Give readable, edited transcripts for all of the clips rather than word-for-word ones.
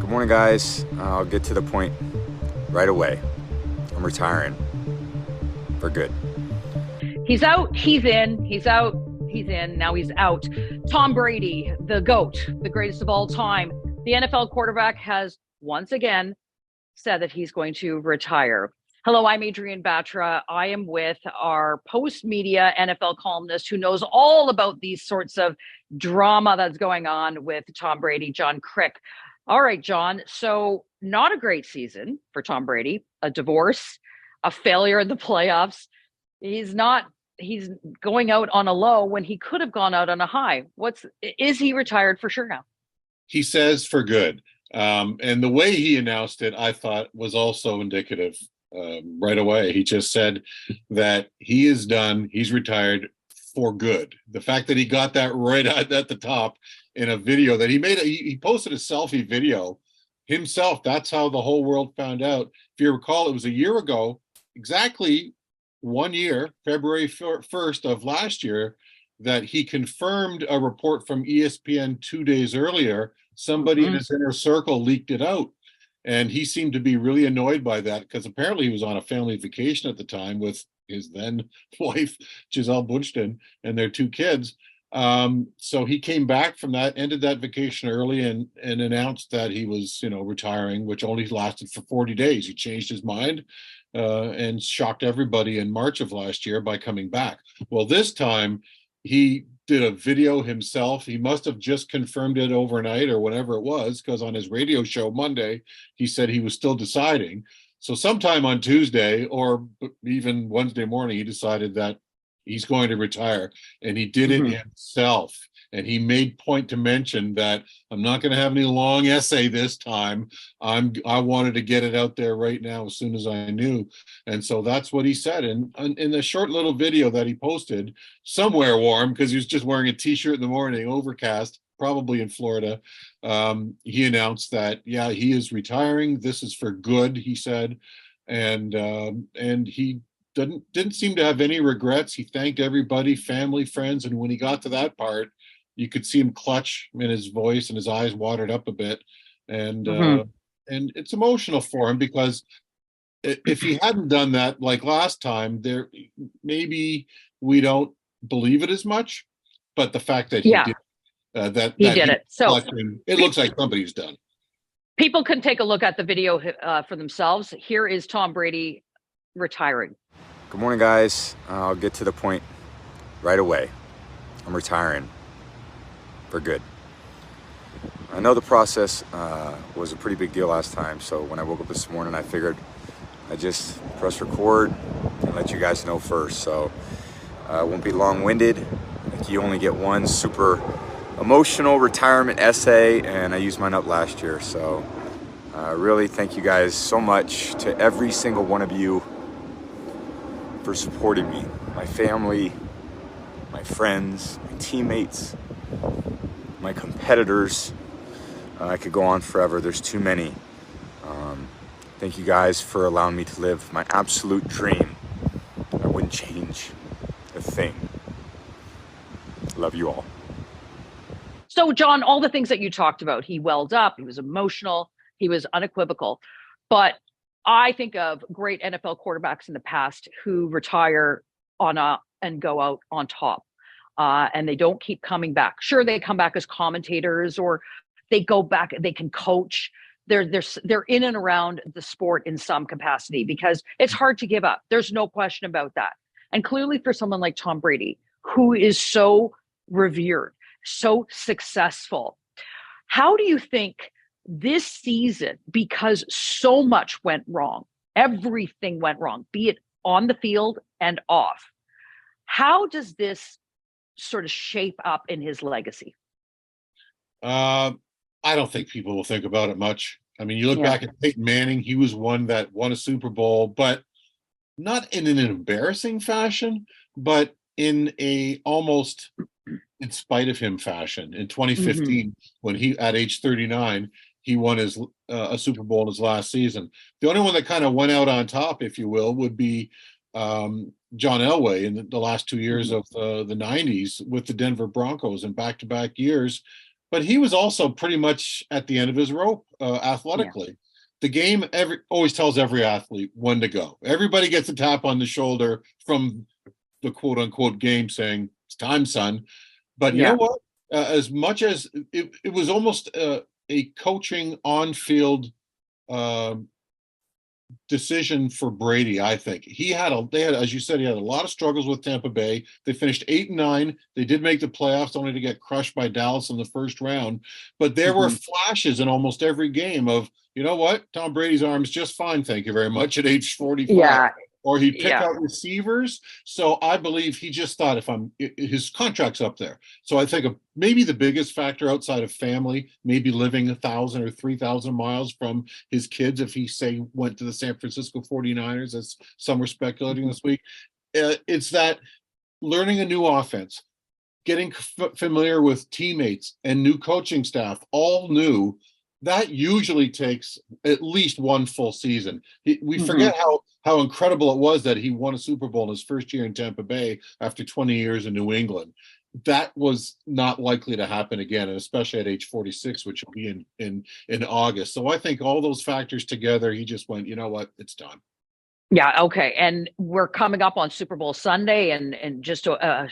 Good morning, guys. I'll get to the point right away. I'm retiring for good. He's out, he's in, he's out, he's in, now he's out. Tom Brady, the GOAT, the greatest of all time. The NFL quarterback has once again said that he's going to retire. Hello, I'm Adrienne Batra. I am with our post-media NFL columnist who knows all about these sorts of drama that's going on with Tom Brady, John Kryk. All right, John. So not a great season for Tom Brady, a divorce, a failure in the playoffs. He's going out on a low when he could have gone out on a high. Is he retired for sure now? He says for good. And the way he announced it, I thought was also indicative right away. He just said that he is done. He's retired for good. The fact that he got that right at the top in a video that he made, he posted a selfie video himself. That's how the whole world found out. If you recall, it was a year ago, exactly 1 year, February 1st of last year, that he confirmed a report from ESPN 2 days earlier. Somebody in his inner circle leaked it out. And he seemed to be really annoyed by that because apparently he was on a family vacation at the time with his then wife, Gisele Bundchen, and their 2 kids. So he came back from that, ended that vacation early and announced that he was, retiring, which only lasted for 40 days. He changed his mind and shocked everybody in March of last year by coming back. Well, this time he did a video himself. He must have just confirmed it overnight or whatever it was, because on his radio show Monday, he said he was still deciding. So sometime on Tuesday or even Wednesday morning, he decided that he's going to retire, and he did it himself. And he made point to mention that I'm not going to have any long essay this time. I wanted to get it out there right now as soon as I knew. And so that's what he said. And in the short little video that he posted, somewhere warm, because he was just wearing a t-shirt in the morning, overcast, probably in Florida, he announced that, yeah, he is retiring. This is for good, he said. And he didn't seem to have any regrets. He thanked everybody, family, friends. And when he got to that part, you could see him clutch in his voice and his eyes watered up a bit. And it's emotional for him, because if he hadn't done that like last time, maybe we don't believe it as much. But the fact that he did he did it. So it looks like somebody's done. People can take a look at the video for themselves. Here is Tom Brady retiring. Good morning, guys. I'll get to the point right away. I'm retiring for good. I know the process was a pretty big deal last time, so when I woke up this morning, I figured I'd just press record and let you guys know first. So I won't be long-winded. Like, you only get one super emotional retirement essay, and I used mine up last year. So really thank you guys so much, to every single one of you, for supporting me, my family, my friends, my teammates, my competitors. I could go on forever. There's too many. Thank you guys for allowing me to live my absolute dream. I wouldn't change a thing. Love you all. So, John, all the things that you talked about, he welled up, he was emotional, he was unequivocal. But I think of great NFL quarterbacks in the past who retire and go out on top, and they don't keep coming back. Sure, they come back as commentators, or they go back, they can coach. They're in and around the sport in some capacity, because it's hard to give up. There's no question about that. And clearly for someone like Tom Brady, who is so revered, so successful, how do you think this season, because so much went wrong, everything went wrong, be it on the field and off, how does this sort of shape up in his legacy? I don't think people will think about it much. I mean, you look back at Peyton Manning, he was one that won a Super Bowl, but not in an embarrassing fashion, but in a almost in spite of him fashion. In 2015, when he, at age 39, he won his a Super Bowl in his last season. The only one that kind of went out on top, if you will, would be John Elway in the last 2 years of the 90s with the Denver Broncos, and back-to-back years but he was also pretty much at the end of his rope athletically. The game always tells every athlete when to go. Everybody gets a tap on the shoulder from the quote unquote game saying, "It's time, son." But you know what? As much as it was almost a coaching on field decision for Brady, I think. They had, as you said, he had a lot of struggles with Tampa Bay. They finished 8-9. They did make the playoffs, only to get crushed by Dallas in the first round. But there were flashes in almost every game of, you know what, Tom Brady's arm's just fine, thank you very much, at age 45. Yeah. Or he'd pick out receivers. So I believe he just thought, his contract's up there. So I think maybe the biggest factor outside of family, maybe living 1,000 or 3,000 miles from his kids, if he say went to the San Francisco 49ers, as some were speculating this week, it's that learning a new offense, getting familiar with teammates and new coaching staff, all new. That usually takes at least one full season. We forget how incredible it was that he won a Super Bowl in his first year in Tampa Bay after 20 years in New England. That was not likely to happen again, and especially at age 46, which will be in August. So I think all those factors together, he just went, you know what, it's time. Yeah. Okay. And we're coming up on Super Bowl Sunday and just a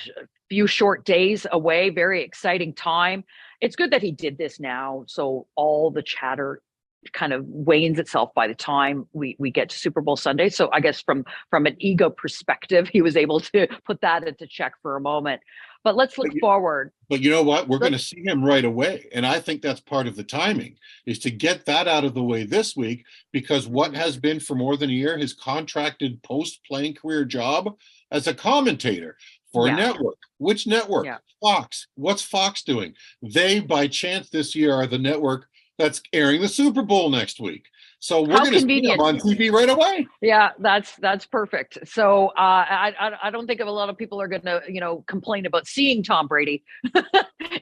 few short days away. Very exciting time. It's good that he did this now, so all the chatter kind of wanes itself by the time we get to Super Bowl Sunday. So I guess from an ego perspective, he was able to put that into check for a moment. But let's look forward. But you know what? We're going to see him right away. And I think that's part of the timing, is to get that out of the way this week, because what has been for more than a year his contracted post-playing career job as a commentator for a network. Which network? Fox. What's Fox doing? They, by chance this year, are the network that's airing the Super Bowl next week. So we're going to see him on TV right away. Yeah, that's perfect. So I don't think a lot of people are going to complain about seeing Tom Brady,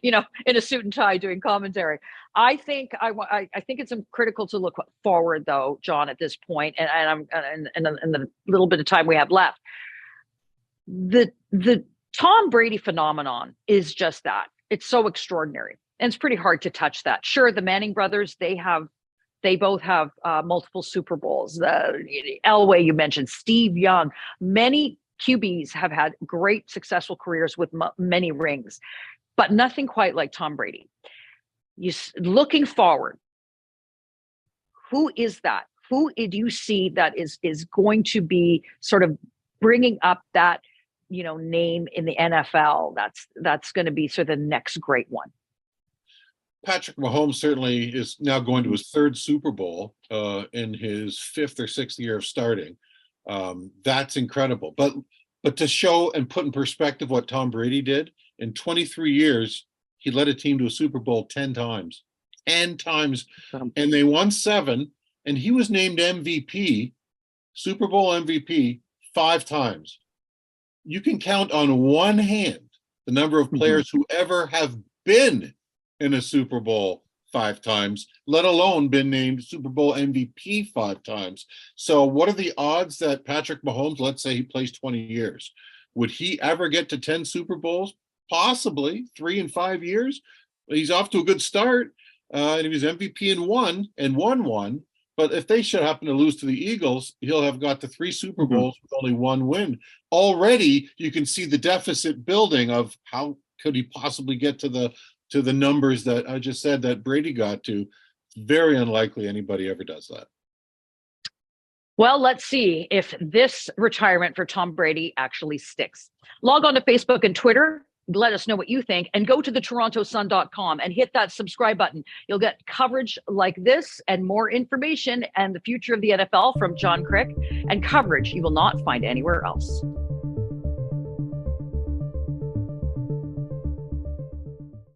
in a suit and tie doing commentary. I think it's critical to look forward, though, John, at this point, and the little bit of time we have left. The Tom Brady phenomenon is just that. It's so extraordinary, and it's pretty hard to touch that. Sure, the Manning brothers, they both have multiple Super Bowls. Elway, you mentioned, Steve Young. Many QBs have had great, successful careers with many rings, but nothing quite like Tom Brady. Looking forward, who is that? Who do you see that is going to be sort of bringing up that name in the NFL? That's going to be sort of the next great one. Patrick Mahomes certainly is now going to his third Super Bowl in his fifth or sixth year of starting. That's incredible. But to show and put in perspective what Tom Brady did, in 23 years, he led a team to a Super Bowl 10 times. 10 times. And they won 7. And he was named MVP, Super Bowl MVP, 5 times. You can count on one hand the number of players who ever have been in a Super Bowl 5 times, let alone been named Super Bowl MVP 5 times. So what are the odds that Patrick Mahomes, let's say he plays 20 years, would he ever get to 10 Super Bowls? Possibly 3 in 5 years. He's off to a good start, and he was MVP in won one. But if they should happen to lose to the Eagles, he'll have got to 3 Super Bowls with only 1 win. Already, you can see the deficit building of how could he possibly get to the numbers that I just said that Brady got to. Very unlikely anybody ever does that. Well, let's see if this retirement for Tom Brady actually sticks. Log on to Facebook and Twitter. Let us know what you think, and go to thetorontosun.com and hit that subscribe button. You'll get coverage like this and more information and the future of the NFL from John Kryk, and coverage you will not find anywhere else.